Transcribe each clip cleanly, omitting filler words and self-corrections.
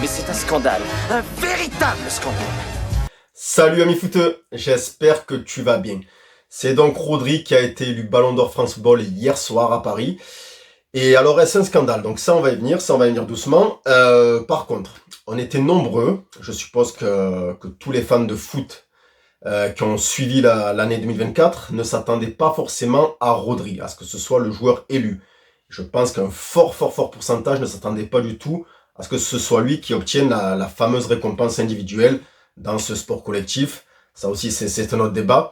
Mais c'est un scandale, un véritable scandale. Salut amis footeux, j'espère que tu vas bien. C'est donc Rodri qui a été élu Ballon d'Or France Football hier soir à Paris. Et alors est-ce un scandale? Donc ça on va y venir doucement. Par contre, on était nombreux, je suppose que tous les fans de foot qui ont suivi l'année 2024 ne s'attendaient pas forcément à Rodri, à ce que ce soit le joueur élu. Je pense qu'un fort pourcentage ne s'attendait pas du tout à ce que ce soit lui qui obtienne la fameuse récompense individuelle dans ce sport collectif. Ça aussi, c'est un autre débat.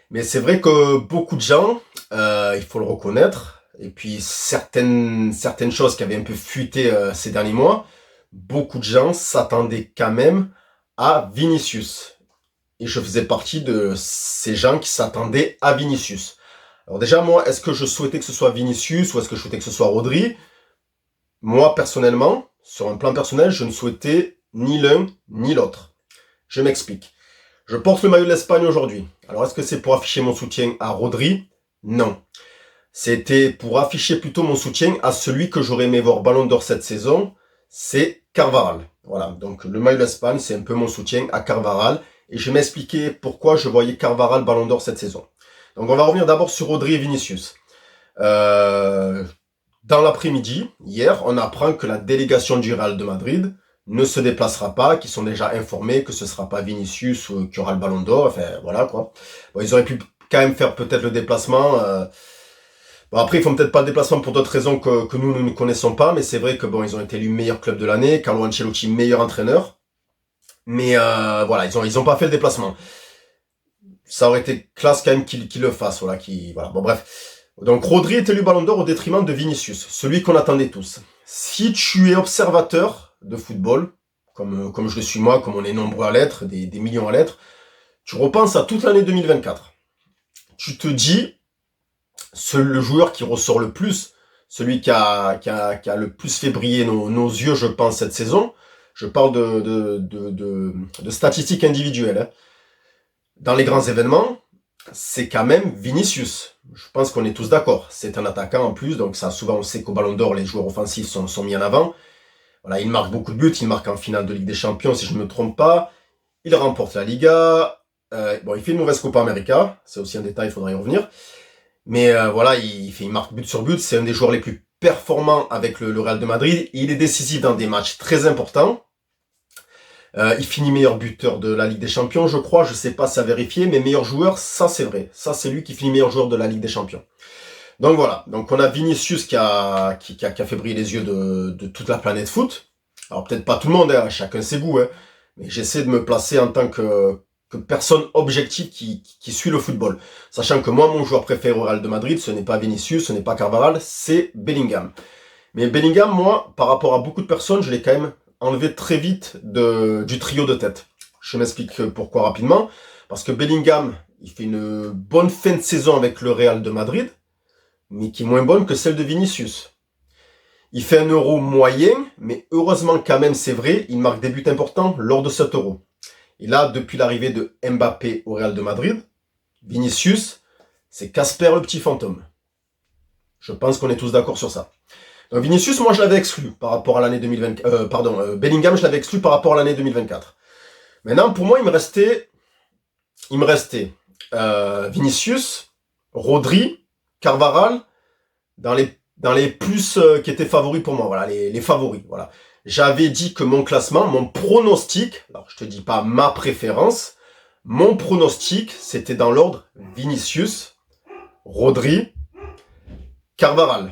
Mais c'est vrai que beaucoup de gens, il faut le reconnaître, et puis certaines choses qui avaient un peu fuité ces derniers mois, beaucoup de gens s'attendaient quand même à Vinicius. Et je faisais partie de ces gens qui s'attendaient à Vinicius. Alors déjà, moi, est-ce que je souhaitais que ce soit Vinicius ou est-ce que je souhaitais que ce soit Rodri? Moi, personnellement, sur un plan personnel, je ne souhaitais ni l'un ni l'autre. Je m'explique. Je porte le maillot de l'Espagne aujourd'hui. Alors, est-ce que c'est pour afficher mon soutien à Rodri? Non. C'était pour afficher plutôt mon soutien à celui que j'aurais aimé voir Ballon d'Or cette saison, c'est Carvajal. Voilà, donc le maillot de l'Espagne, c'est un peu mon soutien à Carvajal. Et je vais m'expliquer pourquoi je voyais Carvajal Ballon d'Or cette saison. Donc, on va revenir d'abord sur Rodri et Vinicius. Dans l'après-midi, hier, on apprend que la délégation du Real de Madrid ne se déplacera pas, qu'ils sont déjà informés que ce sera pas Vinicius qui aura le Ballon d'Or. Enfin, voilà quoi. Bon, ils auraient pu quand même faire peut-être le déplacement. Bon, après, ils font peut-être pas le déplacement pour d'autres raisons que nous ne connaissons pas, mais c'est vrai que bon, ils ont été élus meilleur club de l'année, Carlo Ancelotti meilleur entraîneur. Mais voilà, ils ont pas fait le déplacement. Ça aurait été classe quand même qu'ils le fassent, voilà, bon bref. Donc Rodri est élu Ballon d'Or au détriment de Vinicius, celui qu'on attendait tous. Si tu es observateur de football, comme je le suis moi, comme on est nombreux à l'être, des millions à l'être, tu repenses à toute l'année 2024. Tu te dis, le joueur qui ressort le plus, celui qui a le plus fait briller nos yeux, je pense, cette saison, je parle de statistiques individuelles, hein. Dans les grands événements, c'est quand même Vinicius. Je pense qu'on est tous d'accord. C'est un attaquant en plus, donc ça, souvent on sait qu'au Ballon d'Or, les joueurs offensifs sont mis en avant. Voilà, il marque beaucoup de buts, il marque en finale de Ligue des Champions, si je ne me trompe pas. Il remporte la Liga. Bon, il fait une mauvaise Copa América, c'est aussi un détail, il faudra y revenir. Mais voilà, il marque but sur but, c'est un des joueurs les plus performants avec le Real de Madrid. Il est décisif dans des matchs très importants. Il finit meilleur buteur de la Ligue des Champions, je crois. Je sais pas, ça a vérifié, mais meilleur joueur, ça c'est vrai. Ça c'est lui qui finit meilleur joueur de la Ligue des Champions. Donc voilà. Donc on a Vinicius qui a fait briller les yeux de toute la planète foot. Alors peut-être pas tout le monde, hein, chacun ses goûts, hein, mais j'essaie de me placer en tant que personne objective qui suit le football. Sachant que moi, mon joueur préféré au Real de Madrid, ce n'est pas Vinicius, ce n'est pas Carvajal, c'est Bellingham. Mais Bellingham, moi, par rapport à beaucoup de personnes, je l'ai quand même enlevé très vite du trio de tête. Je m'explique pourquoi rapidement. Parce que Bellingham, il fait une bonne fin de saison avec le Real de Madrid, mais qui est moins bonne que celle de Vinicius. Il fait un Euro moyen, mais heureusement quand même, c'est vrai, il marque des buts importants lors de cet Euro. Et là, depuis l'arrivée de Mbappé au Real de Madrid, Vinicius, c'est Casper le petit fantôme. Je pense qu'on est tous d'accord sur ça. Donc Vinicius, moi je l'avais exclu par rapport à l'année 2024. Bellingham, je l'avais exclu par rapport à l'année 2024. Maintenant, pour moi, il me restait Vinicius, Rodri, Carvajal, dans les plus qui étaient favoris pour moi. Voilà, les favoris. Voilà. J'avais dit que mon classement, mon pronostic, alors je te dis pas ma préférence, mon pronostic, c'était dans l'ordre Vinicius, Rodri, Carvajal.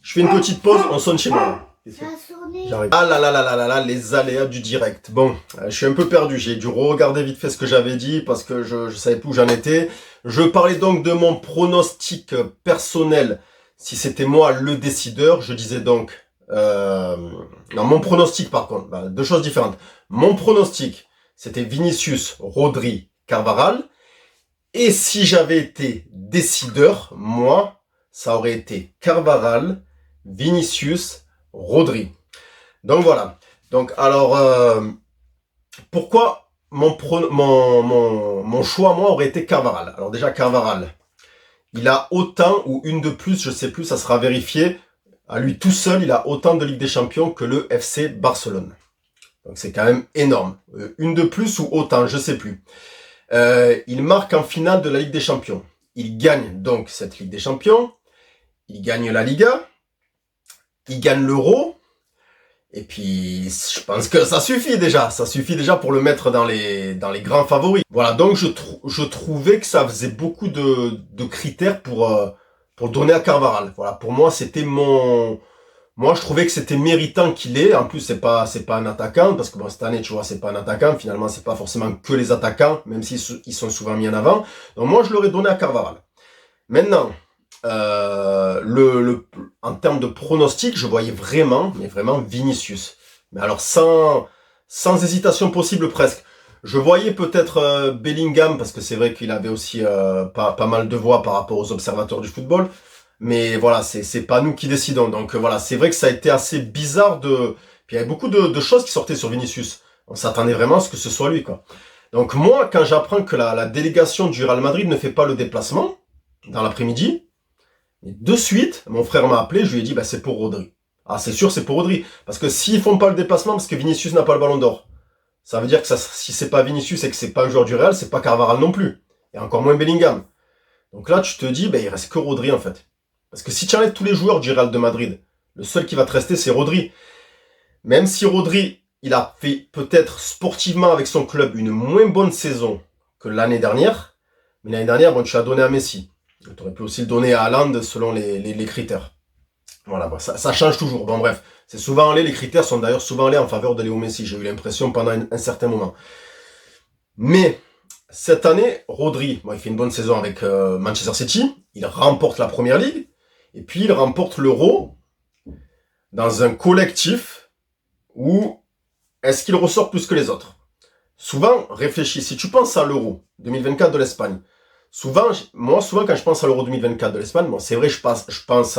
Je fais une petite pause, on sonne chez moi. J'arrive. Ah là, les aléas du direct. Bon, je suis un peu perdu, j'ai dû regarder vite fait ce que j'avais dit parce que je savais plus où j'en étais. Je parlais donc de mon pronostic personnel. Si c'était moi le décideur, je disais donc... non, mon pronostic par contre, deux choses différentes. Mon pronostic, c'était Vinicius, Rodri, Carvajal. Et si j'avais été décideur, moi... ça aurait été Carvajal, Vinicius, Rodri. Donc voilà. Donc alors, pourquoi mon choix, moi, aurait été Carvajal? Alors déjà, Carvajal, il a autant ou une de plus, je sais plus, ça sera vérifié, À lui tout seul, il a autant de Ligue des Champions que le FC Barcelone. Donc c'est quand même énorme. Une de plus ou autant, je sais plus. Il marque en finale de la Ligue des Champions. Il gagne donc cette Ligue des Champions. Il gagne la Liga. Il gagne l'Euro. Et puis, je pense que ça suffit déjà. Ça suffit déjà pour le mettre dans les grands favoris. Voilà, donc je trouvais que ça faisait beaucoup de critères pour donner à Carvajal. Voilà, pour moi, c'était moi, je trouvais que c'était méritant qu'il ait. En plus, c'est pas un attaquant, parce que bon, cette année, tu vois, c'est pas un attaquant. Finalement, c'est pas forcément que les attaquants, même s'ils ils sont souvent mis en avant. Donc moi, je l'aurais donné à Carvajal. Maintenant, en termes de pronostic, je voyais vraiment, mais vraiment Vinicius. Mais alors sans hésitation possible presque. Je voyais peut-être Bellingham, parce que c'est vrai qu'il avait aussi pas mal de voix par rapport aux observateurs du football. Mais voilà, c'est pas nous qui décidons. Donc voilà, c'est vrai que ça a été assez bizarre de... Puis il y avait beaucoup de choses qui sortaient sur Vinicius. On s'attendait vraiment à ce que ce soit lui, quoi. Donc moi, quand j'apprends que la délégation du Real Madrid ne fait pas le déplacement, dans l'après-midi, et de suite, mon frère m'a appelé, je lui ai dit, bah c'est pour Rodri. Ah, c'est sûr, c'est pour Rodri. Parce que s'ils font pas le déplacement, parce que Vinicius n'a pas le ballon d'or, ça veut dire que si c'est pas Vinicius et que c'est pas un joueur du Real, c'est pas Carvajal non plus. Et encore moins Bellingham. Donc là, tu te dis, bah il reste que Rodri, en fait. Parce que si tu enlèves tous les joueurs du Real de Madrid, le seul qui va te rester, c'est Rodri. Même si Rodri, il a fait peut-être sportivement avec son club une moins bonne saison que l'année dernière, mais l'année dernière, bon, tu l'as donné à Messi. Tu aurais pu aussi le donner à Haaland selon les critères. Voilà, bon, ça change toujours. Bon bref, c'est souvent les critères sont d'ailleurs souvent allés en faveur de Léo Messi, j'ai eu l'impression pendant un certain moment. Mais cette année, Rodri, bon, il fait une bonne saison avec Manchester City, il remporte la Première Ligue, et puis il remporte l'Euro dans un collectif où est-ce qu'il ressort plus que les autres? Souvent, réfléchis, si tu penses à l'Euro 2024 de l'Espagne, souvent quand je pense à l'Euro 2024 de l'Espagne, bon, c'est vrai, je pense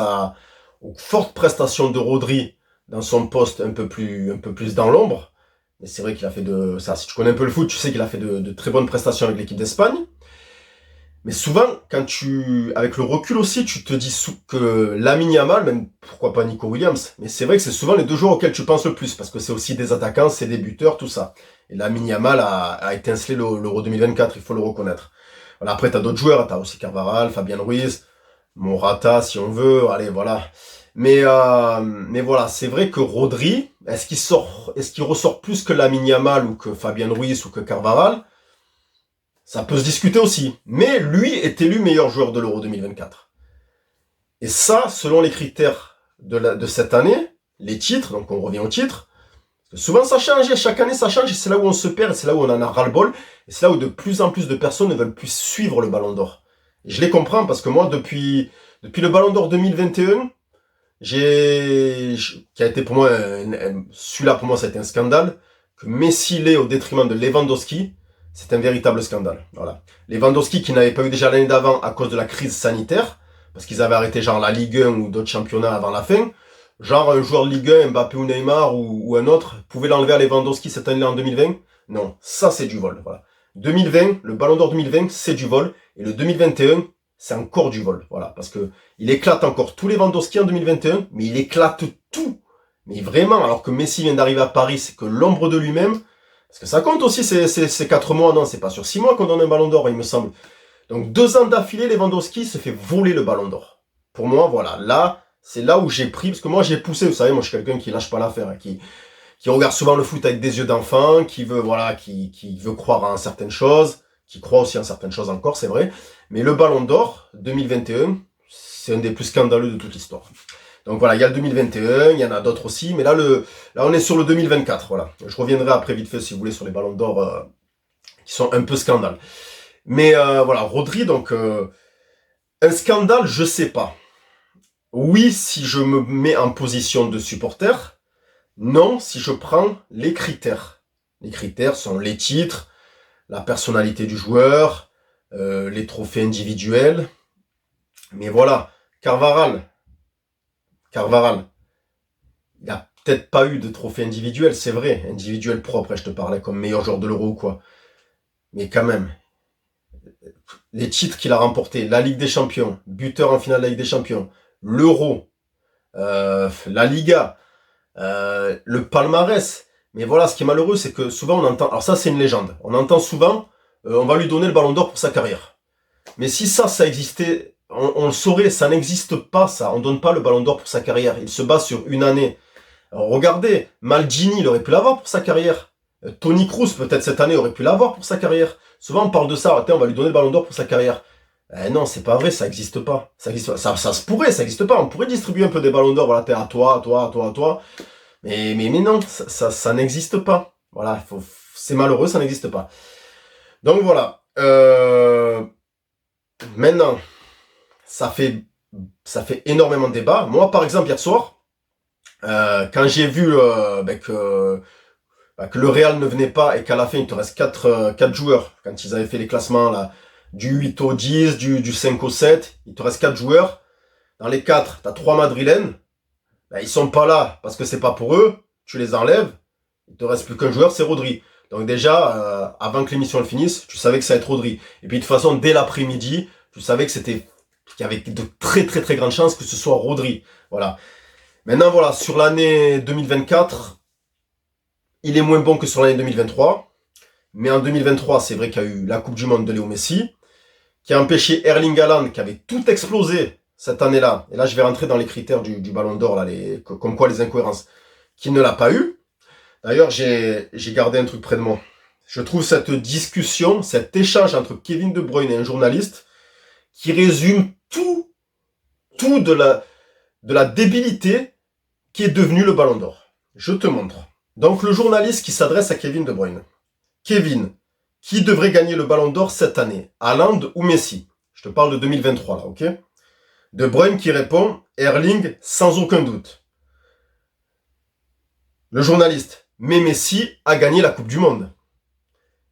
aux fortes prestations de Rodri dans son poste un peu plus dans l'ombre. Mais c'est vrai qu'il a fait si tu connais un peu le foot, tu sais qu'il a fait de très bonnes prestations avec l'équipe d'Espagne. Mais souvent, avec le recul aussi, tu te dis que Lamine Yamal, même pourquoi pas Nico Williams, mais c'est vrai que c'est souvent les deux joueurs auxquels tu penses le plus, parce que c'est aussi des attaquants, c'est des buteurs, tout ça. Et Lamine Yamal a étincelé l'Euro 2024, il faut le reconnaître. Voilà, après, t'as d'autres joueurs, t'as aussi Carvajal, Fabien Ruiz, Morata, si on veut, allez, voilà. Mais voilà, c'est vrai que Rodri, est-ce qu'il ressort plus que Lamine Yamal ou que Fabien Ruiz ou que Carvajal? Ça peut se discuter aussi. Mais lui est élu meilleur joueur de l'Euro 2024. Et ça, selon les critères de cette année, les titres, donc on revient aux titres, souvent ça change, chaque année ça change, et c'est là où on se perd, et c'est là où on en a ras-le-bol, et c'est là où de plus en plus de personnes ne veulent plus suivre le Ballon d'Or. Et je les comprends, parce que moi, depuis le Ballon d'Or 2021, qui a été pour moi, celui-là pour moi ça a été un scandale, que Messi l'ait au détriment de Lewandowski, c'est un véritable scandale. Voilà. Lewandowski qui n'avait pas eu déjà l'année d'avant à cause de la crise sanitaire, parce qu'ils avaient arrêté genre la Ligue 1 ou d'autres championnats avant la fin. Genre un joueur de Ligue 1, Mbappé ou Neymar ou un autre, pouvait l'enlever à Lewandowski cette année-là en 2020. Non, ça c'est du vol. Voilà. 2020, le Ballon d'Or 2020, c'est du vol. Et le 2021, c'est encore du vol. Voilà. Parce que il éclate encore tous les Lewandowski en 2021, mais il éclate tout. Mais vraiment, alors que Messi vient d'arriver à Paris, c'est que l'ombre de lui-même. Parce que ça compte aussi ces 4 mois, non, c'est pas sur 6 mois qu'on donne un ballon d'or, il me semble. Donc 2 ans d'affilée, Lewandowski se fait voler le ballon d'or. Pour moi, voilà, là, c'est là où j'ai pris, parce que moi j'ai poussé, vous savez, moi je suis quelqu'un qui lâche pas l'affaire, hein, qui regarde souvent le foot avec des yeux d'enfant, qui veut, voilà, qui veut croire en certaines choses, qui croit aussi en certaines choses encore, c'est vrai. Mais le ballon d'or 2021, c'est un des plus scandaleux de toute l'histoire. Donc voilà, il y a le 2021, il y en a d'autres aussi, mais là on est sur le 2024, voilà. Je reviendrai après vite fait, si vous voulez, sur les ballons d'or qui sont un peu scandales. Mais voilà, Rodri, donc un scandale, je sais pas. Oui, si je me mets en position de supporter. Non, si je prends les critères. Les critères sont les titres, la personnalité du joueur, les trophées individuels. Mais voilà, Carvajal, il n'a peut-être pas eu de trophée individuel, c'est vrai, individuel propre, je te parlais comme meilleur joueur de l'Euro ou quoi. Mais quand même, les titres qu'il a remportés, la Ligue des Champions, buteur en finale de la Ligue des Champions, l'Euro, la Liga, le palmarès. Mais voilà, ce qui est malheureux, c'est que souvent on entend... Alors ça, c'est une légende. On entend souvent, on va lui donner le ballon d'or pour sa carrière. Mais si ça existait, on le saurait, ça n'existe pas, ça. On donne pas le ballon d'or pour sa carrière. Il se base sur une année. Alors regardez, Maldini, il aurait pu l'avoir pour sa carrière. Toni Kroos, peut-être cette année, aurait pu l'avoir pour sa carrière. Souvent, on parle de ça. Attends, on va lui donner le ballon d'or pour sa carrière. Non, c'est pas vrai, ça existe pas. Ça existe pas. Ça se pourrait, ça existe pas. On pourrait distribuer un peu des ballons d'or, voilà, à toi, à toi, à toi, à toi. Mais non, ça n'existe pas. Voilà, c'est malheureux, ça n'existe pas. Donc voilà. Maintenant, ça fait énormément de débats. Moi, par exemple, hier soir, quand j'ai vu que le Real ne venait pas et qu'à la fin, il te reste 4 joueurs, quand ils avaient fait les classements là, du 8 au 10, du 5 au 7, il te reste 4 joueurs. Dans les 4, tu as 3 Madrilènes. Ils sont pas là parce que c'est pas pour eux. Tu les enlèves. Il te reste plus qu'un joueur, c'est Rodri. Donc déjà, avant que l'émission finisse, tu savais que ça allait être Rodri. Et puis de toute façon, dès l'après-midi, tu savais qu'il y avait de très très très grandes chances que ce soit Rodri. Voilà. Maintenant voilà, sur l'année 2024, il est moins bon que sur l'année 2023. Mais en 2023, c'est vrai qu'il y a eu la Coupe du Monde de Léo Messi, qui a empêché Erling Haaland, qui avait tout explosé cette année-là. Et là, je vais rentrer dans les critères du Ballon d'Or, là, comme quoi les incohérences, qui ne l'a pas eu. D'ailleurs, j'ai gardé un truc près de moi. Je trouve cette discussion, cet échange entre Kevin De Bruyne et un journaliste, qui résume tout de la débilité qui est devenue le Ballon d'Or. Je te montre. Donc, le journaliste qui s'adresse à Kevin De Bruyne. Kevin, qui devrait gagner le Ballon d'Or cette année? Haaland ou Messi? Je te parle de 2023 là, ok? De Bruyne qui répond, Erling sans aucun doute. Le journaliste, mais Messi a gagné la Coupe du Monde.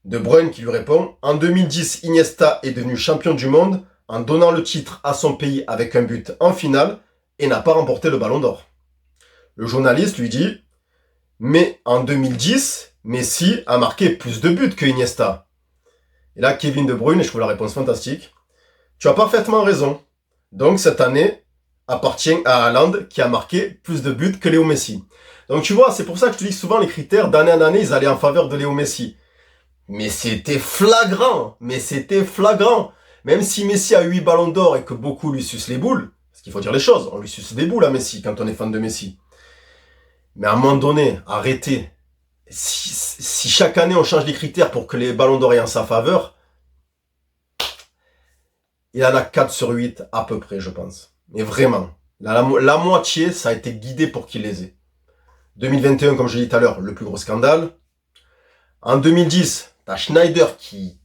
De Bruyne qui lui répond, en 2010, Iniesta est devenu champion du monde en donnant le titre à son pays avec un but en finale et n'a pas remporté le Ballon d'Or. Le journaliste lui dit, mais en 2010, Messi a marqué plus de buts que Iniesta. Et là, Kevin De Bruyne, je trouve la réponse fantastique. Tu as parfaitement raison. Donc cette année appartient à Haaland qui a marqué plus de buts que Léo Messi. Donc tu vois, c'est pour ça que je te dis souvent les critères d'année en année, ils allaient en faveur de Léo Messi. Mais c'était flagrant, Même si Messi a 8 ballons d'or et que beaucoup lui sucent les boules, parce qu'il faut dire les choses, on lui suce des boules à Messi quand on est fan de Messi. Mais à un moment donné, arrêtez. Si chaque année on change les critères pour que les ballons d'or aient en sa faveur, il en a 4 sur 8 à peu près, je pense. Mais vraiment, la moitié, ça a été guidé pour qu'il les ait. 2021, comme je l'ai dit tout à l'heure, le plus gros scandale. En 2010, t'as Schneider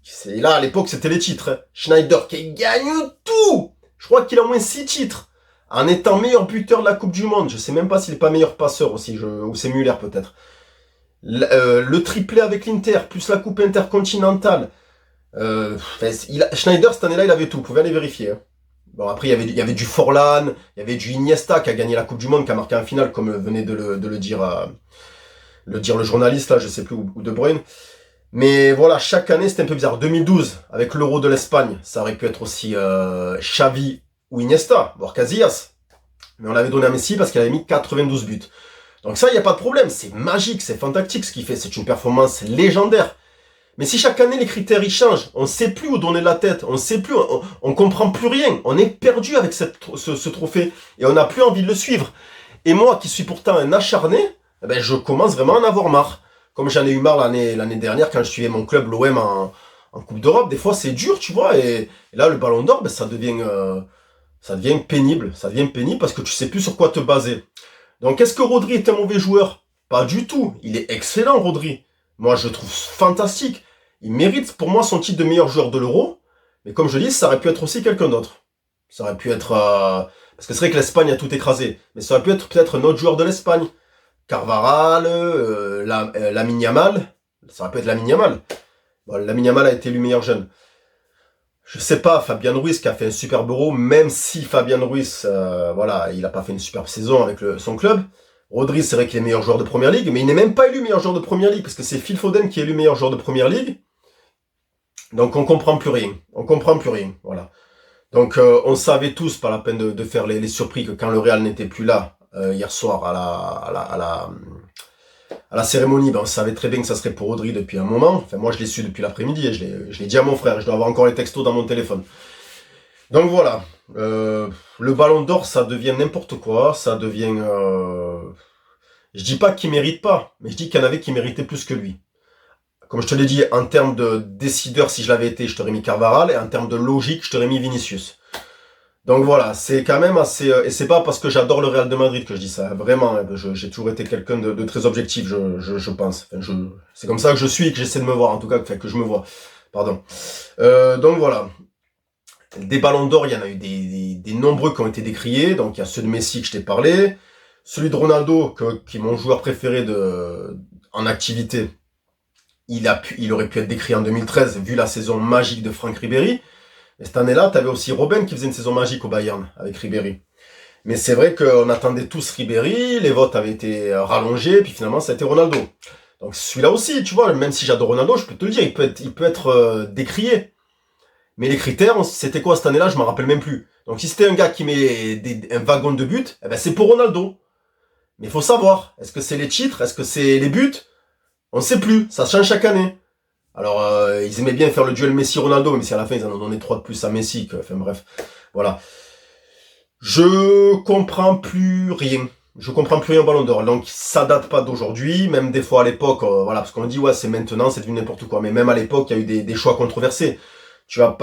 c'est là, à l'époque, c'était les titres. Hein. Schneider qui gagne tout. Je crois qu'il a au moins 6 titres. En étant meilleur buteur de la Coupe du Monde. Je sais même pas s'il est pas meilleur passeur aussi, ou c'est Müller peut-être. Le triplé avec l'Inter, plus la Coupe intercontinentale. Schneider, cette année-là, il avait tout. Vous pouvez aller vérifier. Hein. Bon, après, il y avait du Forlan, il y avait du Iniesta qui a gagné la Coupe du Monde, qui a marqué en finale, comme venait de le dire le journaliste, là, je sais plus, ou De Bruyne. Mais voilà, chaque année, c'était un peu bizarre. 2012, avec l'Euro de l'Espagne, ça aurait pu être aussi Xavi ou Iniesta, voire Casillas. Mais on l'avait donné à Messi parce qu'il avait mis 92 buts. Donc ça, il n'y a pas de problème. C'est magique, c'est fantastique ce qu'il fait. C'est une performance légendaire. Mais si chaque année les critères ils changent, on ne sait plus où donner la tête, on sait plus, on comprend plus rien, on est perdu avec ce trophée et on n'a plus envie de le suivre. Et moi qui suis pourtant un acharné, je commence vraiment à en avoir marre. Comme j'en ai eu marre l'année dernière quand je suivais mon club l'OM en Coupe d'Europe, des fois c'est dur, tu vois. Et là le Ballon d'Or, ça devient pénible, parce que tu sais plus sur quoi te baser. Donc est-ce que Rodri est un mauvais joueur? Pas du tout. Il est excellent, Rodri. Moi, je le trouve fantastique. Il mérite pour moi son titre de meilleur joueur de l'Euro. Mais comme je dis, ça aurait pu être aussi quelqu'un d'autre. Ça aurait pu être... Parce que c'est vrai que l'Espagne a tout écrasé. Mais ça aurait pu être peut-être un autre joueur de l'Espagne. Carvaral, Lamine Yamal. Ça aurait pu être Lamine Yamal. Bon, Lamine Yamal a été élu meilleur jeune. Je sais pas, Fabian Ruiz qui a fait un superbe Euro. Même si Fabian Ruiz, il n'a pas fait une superbe saison avec son club. Rodri, c'est vrai qu'il est meilleur joueur de Première Ligue, mais il n'est même pas élu meilleur joueur de Première Ligue, parce que c'est Phil Foden qui est élu meilleur joueur de Première Ligue. Donc on comprend plus rien. Voilà. Donc on savait tous, pas la peine de faire les surpris, que quand le Real n'était plus là, hier soir à la cérémonie. Ben, on savait très bien que ça serait pour Rodri depuis un moment. Enfin, moi, je l'ai su depuis l'après-midi et je l'ai dit à mon frère. Je dois avoir encore les textos dans mon téléphone. Donc voilà. Le Ballon d'Or, ça devient n'importe quoi. Ça devient... Je dis pas qu'il mérite pas, mais je dis qu'il y en avait qui méritaient plus que lui. Comme je te l'ai dit, en termes de décideur, si je l'avais été, je t'aurais mis Carvajal, et en termes de logique, je t'aurais mis Vinicius. Donc voilà, c'est quand même assez... et c'est pas parce que j'adore le Real de Madrid que je dis ça, vraiment. J'ai toujours été quelqu'un de très objectif, je pense. Enfin, c'est comme ça que je suis et que j'essaie de me voir, en tout cas, que je me vois. Pardon. Donc voilà. Des ballons d'or, il y en a eu des nombreux qui ont été décriés. Donc il y a ceux de Messi que je t'ai parlé. Celui de Ronaldo, qui est mon joueur préféré en activité. Il aurait pu être décrit en 2013, vu la saison magique de Franck Ribéry. Et cette année-là, tu avais aussi Robben qui faisait une saison magique au Bayern, avec Ribéry. Mais c'est vrai qu'on attendait tous Ribéry, les votes avaient été rallongés, puis finalement, ça a été Ronaldo. Donc celui-là aussi, tu vois, même si j'adore Ronaldo, je peux te le dire, il peut être décrié. Mais les critères, c'était quoi cette année-là, je m'en rappelle même plus. Donc si c'était un gars qui met un wagon de but, eh ben c'est pour Ronaldo. Mais il faut savoir, est-ce que c'est les titres, est-ce que c'est les buts? On ne sait plus, ça change chaque année. Alors, ils aimaient bien faire le duel Messi-Ronaldo, mais si à la fin, ils en ont donné 3 de plus à Messi. Enfin bref, voilà. Je comprends plus rien. Je comprends plus rien au Ballon d'Or. Donc, ça date pas d'aujourd'hui. Même des fois à l'époque, voilà, parce qu'on dit, ouais, c'est maintenant, c'est devenu n'importe quoi. Mais même à l'époque, il y a eu des choix controversés. Tu vas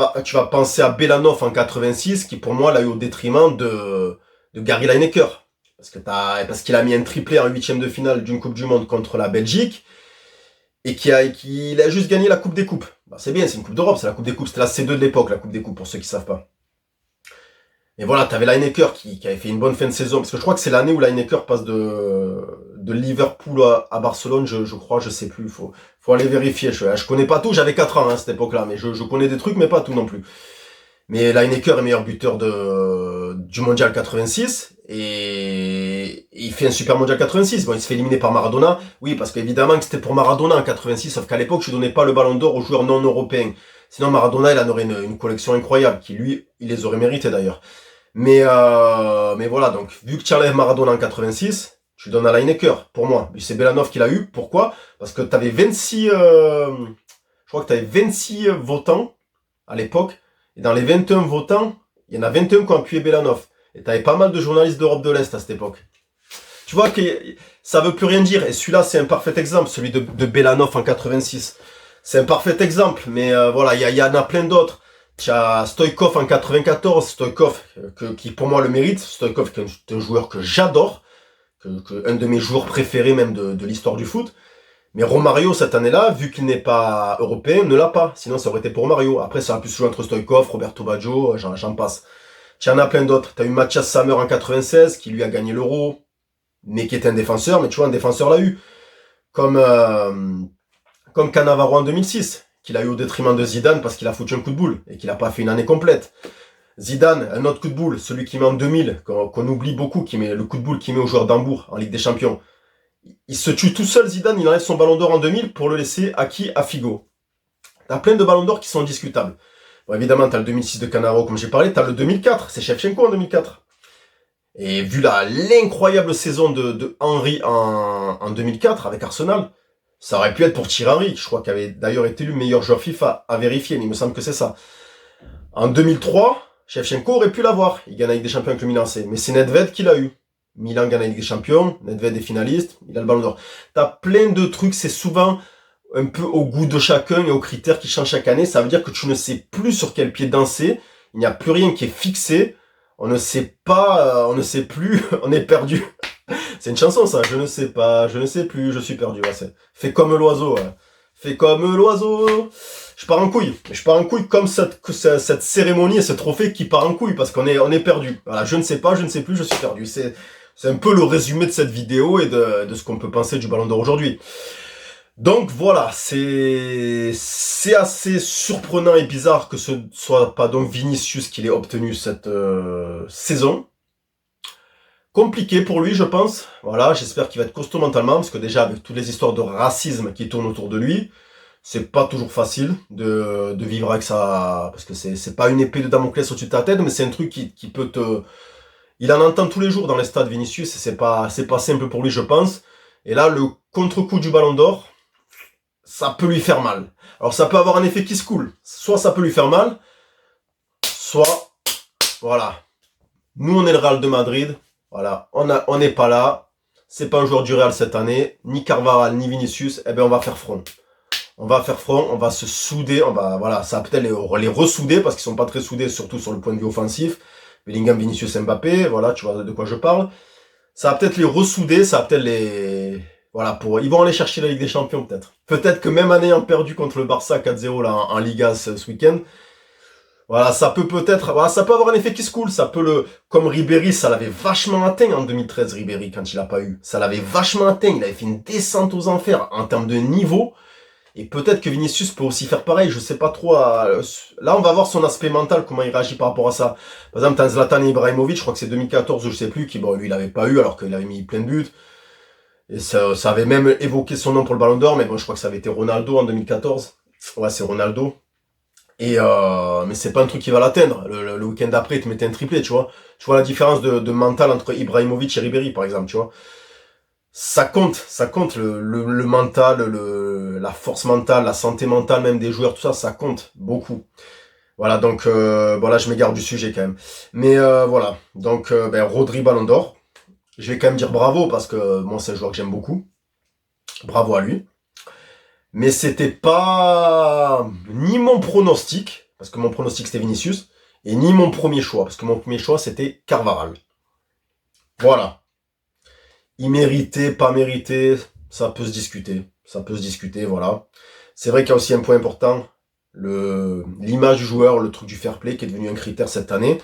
penser à Belanov en 86, qui pour moi l'a eu au détriment de Gary Lineker. Parce qu'il a mis un triplé en 8e de finale d'une Coupe du Monde contre la Belgique. Et qu'il a juste gagné la Coupe des Coupes. Bah, c'est bien, c'est une Coupe d'Europe, c'est la Coupe des Coupes. C'était la C2 de l'époque, la Coupe des Coupes, pour ceux qui savent pas. Et voilà, t'avais Lineker qui avait fait une bonne fin de saison. Parce que je crois que c'est l'année où Lineker passe de Liverpool à Barcelone, je crois, je sais plus. Faut aller vérifier. Je connais pas tout, j'avais 4 ans à cette époque-là, mais je connais des trucs, mais pas tout non plus. Mais Lineker est meilleur buteur du Mondial 86 et il fait un super Mondial 86. Bon, il se fait éliminer par Maradona. Oui, parce qu'évidemment que c'était pour Maradona en 86, sauf qu'à l'époque, je donnais pas le Ballon d'Or aux joueurs non européens. Sinon, Maradona, il en aurait une collection incroyable, qui lui, il les aurait mérités d'ailleurs. Mais voilà, donc, vu que tu enlèves Maradona en 86, tu donnes à Lineker, pour moi. C'est Belanov qui l'a eu. Pourquoi? Parce que t'avais 26, je crois que t'avais 26 votants à l'époque. Et dans les 21 votants, il y en a 21 qui ont appuyé Belanov. Et t'avais pas mal de journalistes d'Europe de l'Est à cette époque. Tu vois que ça veut plus rien dire. Et celui-là, c'est un parfait exemple, celui de Belanov en 86. C'est un parfait exemple, mais voilà, il y en a plein d'autres. Tu as Stoïkov en 94, Stoïkov qui pour moi le mérite. Stoïkov qui est un joueur que j'adore, un de mes joueurs préférés même de l'histoire du foot. Mais Romario, cette année-là, vu qu'il n'est pas européen, ne l'a pas. Sinon, ça aurait été pour Mario. Après, ça aurait pu se jouer entre Stoïkov, Roberto Baggio, j'en passe. Tu en as plein d'autres. Tu as eu Mathias Sammer en 96, qui lui a gagné l'Euro, mais qui était un défenseur. Mais tu vois, un défenseur l'a eu. Comme Cannavaro en 2006, qu'il a eu au détriment de Zidane parce qu'il a foutu un coup de boule et qu'il n'a pas fait une année complète. Zidane, un autre coup de boule, celui qui met en 2000, qu'on oublie beaucoup, qui met le coup de boule qu'il met aux joueurs d'Hambourg en Ligue des Champions. Il se tue tout seul, Zidane, il enlève son ballon d'or en 2000 pour le laisser à qui? À Figo. T'as plein de ballons d'or qui sont discutables. Bon, évidemment, t'as le 2006 de Cannavaro, comme j'ai parlé, t'as le 2004, c'est Shevchenko en 2004. Et vu l'incroyable saison de Henry en 2004 avec Arsenal, ça aurait pu être pour Thierry Henry, je crois qu'il avait d'ailleurs été élu meilleur joueur FIFA, à vérifier, mais il me semble que c'est ça. En 2003, Shevchenko aurait pu l'avoir, il gagne avec des champions avec le Milan AC, mais c'est Nedved qui l'a eu. Milan gagne avec des champions, Nedved est finaliste, il a le ballon d'or. T'as plein de trucs, c'est souvent un peu au goût de chacun et aux critères qui changent chaque année. Ça veut dire que tu ne sais plus sur quel pied danser, il n'y a plus rien qui est fixé, on ne sait pas, on ne sait plus, on est perdu. C'est une chanson ça, je ne sais pas, je ne sais plus, je suis perdu. Ouais, fais comme l'oiseau, ouais. Fais comme l'oiseau. Je pars en couille comme cette cérémonie et ce trophée qui part en couille parce qu'on est perdu. Voilà, je ne sais pas, je ne sais plus, je suis perdu. C'est un peu le résumé de cette vidéo et de ce qu'on peut penser du Ballon d'Or aujourd'hui. Donc voilà, c'est assez surprenant et bizarre que ce soit pas donc Vinicius qui l'ait obtenu cette saison. Compliqué pour lui, je pense. Voilà, j'espère qu'il va être costaud mentalement parce que déjà avec toutes les histoires de racisme qui tournent autour de lui, c'est pas toujours facile de vivre avec ça parce que c'est pas une épée de Damoclès au-dessus de ta tête, mais c'est un truc qui peut Il en entend tous les jours dans les stades, Vinicius, et c'est pas simple pour lui, je pense. Et là, le contre-coup du Ballon d'Or, ça peut lui faire mal. Alors ça peut avoir un effet qui se coule. Soit ça peut lui faire mal, soit, voilà. Nous, on est le Real de Madrid. Voilà, on n'est pas là. C'est pas un joueur du Real cette année. Ni Carvajal, ni Vinicius. Eh bien, on va faire front. On va faire front, on va se souder. Voilà, ça va peut-être les ressouder parce qu'ils sont pas très soudés, surtout sur le point de vue offensif. Bellingham, Vinicius, Mbappé. Voilà, tu vois de quoi je parle. Ça va peut-être les ressouder, ça va peut-être les... Voilà, ils vont aller chercher la Ligue des Champions, peut-être. Peut-être que même en ayant perdu contre le Barça 4-0 là, en Liga ce week-end, voilà, ça peut avoir un effet qui se coule, ça peut comme Ribéry, ça l'avait vachement atteint en 2013, Ribéry, quand il a pas eu. Ça l'avait vachement atteint, il avait fait une descente aux enfers en termes de niveau. Et peut-être que Vinicius peut aussi faire pareil, je sais pas trop. Là, on va voir son aspect mental, comment il réagit par rapport à ça. Par exemple, t'as Zlatan Ibrahimovic, je crois que c'est 2014, je sais plus, qui, bon, lui, il l'avait pas eu, alors qu'il avait mis plein de buts. Et ça avait même évoqué son nom pour le Ballon d'Or, mais bon, je crois que ça avait été Ronaldo en 2014. Ouais, c'est Ronaldo. Mais c'est pas un truc qui va l'atteindre. Le week-end d'après, il te mettait un triplé, tu vois. Tu vois la différence de mental entre Ibrahimovic et Ribéry, par exemple, tu vois. Ça compte le mental, la force mentale, la santé mentale même des joueurs, tout ça, ça compte beaucoup. Voilà, donc voilà, je m'égare du sujet quand même. Mais voilà, donc Rodri Ballon d'Or. Je vais quand même dire bravo parce que moi c'est un joueur que j'aime beaucoup. Bravo à lui. Mais c'était pas ni mon pronostic, parce que mon pronostic c'était Vinicius, et ni mon premier choix, parce que mon premier choix c'était Carvajal. Voilà. Il méritait, pas mérité, ça peut se discuter. Ça peut se discuter, voilà. C'est vrai qu'il y a aussi un point important, l'image du joueur, le truc du fair play qui est devenu un critère cette année.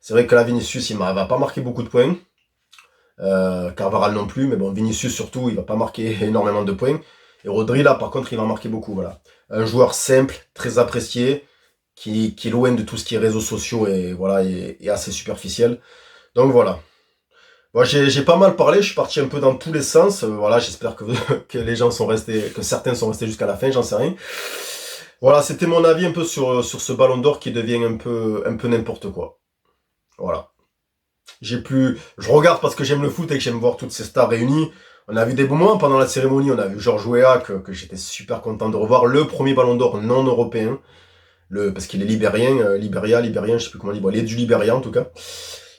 C'est vrai que là, Vinicius, il va pas marquer beaucoup de points. Carvajal non plus, mais bon, Vinicius surtout, il va pas marquer énormément de points. Et Rodri, là, par contre, il va marquer beaucoup, voilà. Un joueur simple, très apprécié, qui est loin de tout ce qui est réseaux sociaux et voilà, et assez superficiel. Donc voilà. Moi, j'ai pas mal parlé, je suis parti un peu dans tous les sens. Voilà, j'espère que les gens sont restés, que certains sont restés jusqu'à la fin, j'en sais rien. Voilà, c'était mon avis un peu sur ce Ballon d'Or qui devient un peu n'importe quoi. Voilà. Je regarde parce que j'aime le foot et que j'aime voir toutes ces stars réunies. On a vu des beaux moments pendant la cérémonie, on a vu Georges Weah que j'étais super content de revoir, le premier Ballon d'Or non européen. Parce qu'il est libérien, libérien, je sais plus comment on dit, bon, il est du Libéria en tout cas.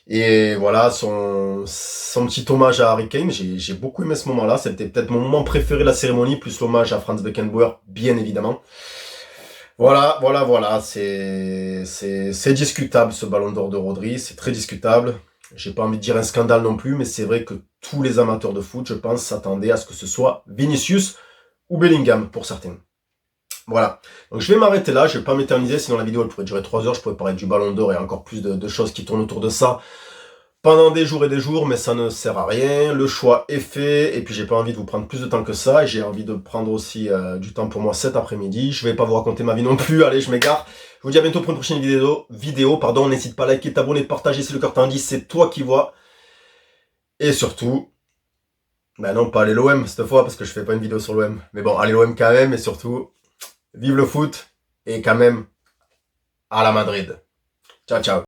Et voilà, son petit hommage à Harry Kane, j'ai beaucoup aimé ce moment-là. C'était peut-être mon moment préféré de la cérémonie, plus l'hommage à Franz Beckenbauer, bien évidemment. Voilà. C'est discutable ce Ballon d'Or de Rodri, c'est très discutable. J'ai pas envie de dire un scandale non plus, mais c'est vrai que tous les amateurs de foot, je pense, s'attendaient à ce que ce soit Vinicius ou Bellingham pour certains. Voilà. Donc je vais m'arrêter là, je vais pas m'éterniser, sinon la vidéo elle pourrait durer 3 heures, je pourrais parler du Ballon d'Or et encore plus de choses qui tournent autour de ça pendant des jours et des jours, mais ça ne sert à rien. Le choix est fait, et puis j'ai pas envie de vous prendre plus de temps que ça, et j'ai envie de prendre aussi du temps pour moi cet après-midi. Je vais pas vous raconter ma vie non plus, allez, je m'égare. Je vous dis à bientôt pour une prochaine vidéo. N'hésite pas à liker, t'abonner, partager si le cœur t'en dit, c'est toi qui vois. Et surtout, non, pas aller l'OM cette fois, parce que je fais pas une vidéo sur l'OM. Mais bon, allez l'OM quand même, et surtout, vive le foot, et quand même, à la Madrid. Ciao, ciao.